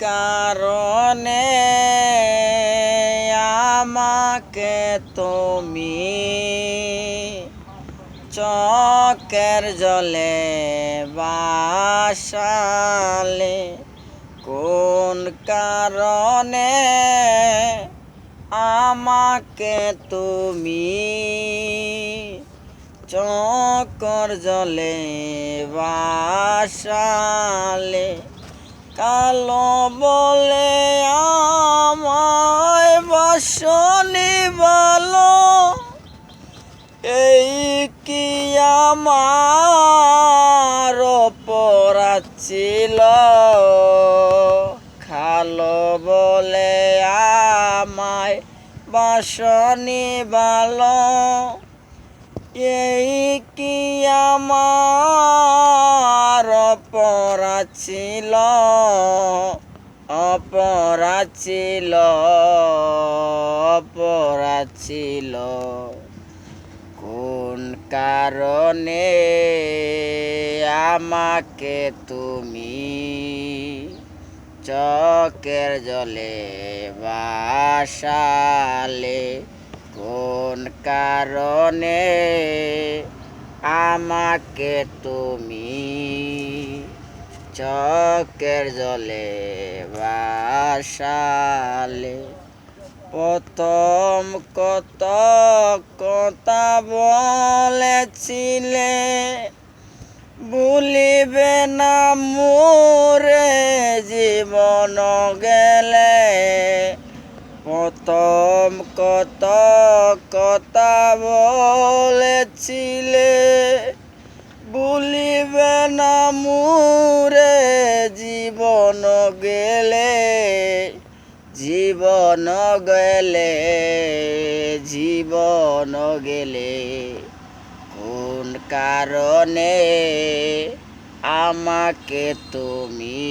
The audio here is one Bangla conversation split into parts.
কারণে আমাকে তুমি চোখের জলে ভাসালে? কোন কারণে আমাকে তুমি চোখের জলে ভাসালে? কালো বলে আমায় বাসনি ভালো, এই কি আমার অপরাধ ছিল? কালো বলে আমায় বাসনি ভালো, এই কি আমার অপরাধ ছিল? অপরাধ ছিল, অপরাধ ছিল। কোন কারণে আমাকে তুমি চোখের জলে ভাসালে? কোন কারণে আমাকে তুমি চোখের জলে ভাসালে? প্রথম কত কথা বলেছিলে, ভুলিবে না মোরে জীবন গেলে। প্রথম কত কথা বলেছিলে, ভুলিবে না মোরে জীবন গেলে। জীবন গেলে, জীবন গেলে। কোন কারণে আমাকে তুমি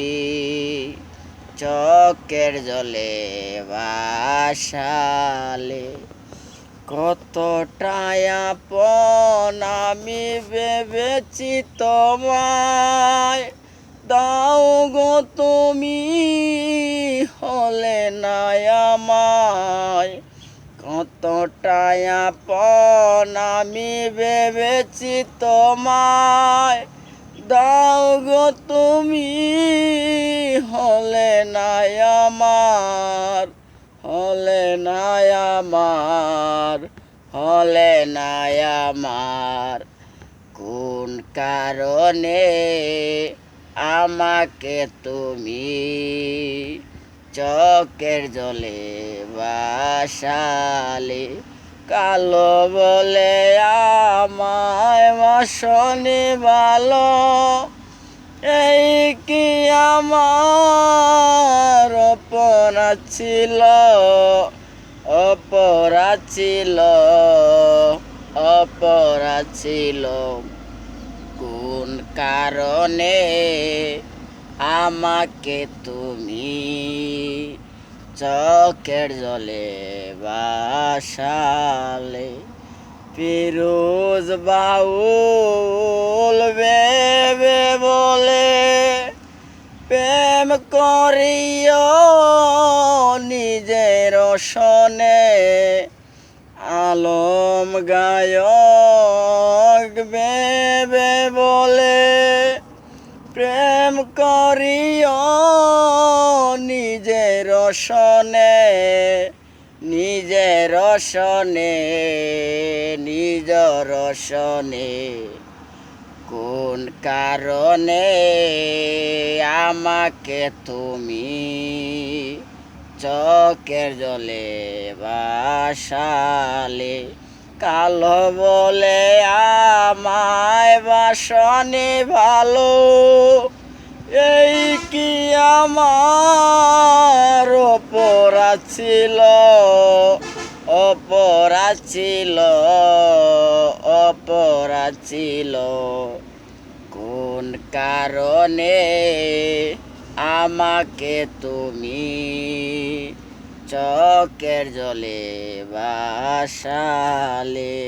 চোখের জলে ভাসালে? কতটাই আপন আমি ভেবেছি তোমায়, দাও গো তুমি হলে না আমায়। কতটাই আপন আমি ভেবেছি তোমায়, দাও গো তুমি হলে না আমার। হলে না আমার, হলে না আমার। কোন কারণে আমাকে তুমি চোখের জলে ভাসালে? কালো বলে আমায় বাসনি ভালো, এই কি আমার অপরাধ ছিল? অপরাধ ছিল, অপরাধ ছিল। কোন কারণে আমাকে তুমি চোখের জলে ভাসালে? ফিরোজ বাউল ভেবে বলে, প্রেম করিও নিজের সনে। আলম গায়ক ভেবে বলে, প্রেম করিও নিজের সনে। নিজের সনে, নিজের সনে। কোন কারণে আমাকে তুমি চোখের জলে ভাসালে? কালো বলে আমায় বাসনি ভালো, এই কি আমার অপরাধ ছিল? অপরাধ ছিল, অপরাধ ছিল। কোন কারণে আমাকে তুমি চোখের জলে ভাসালে?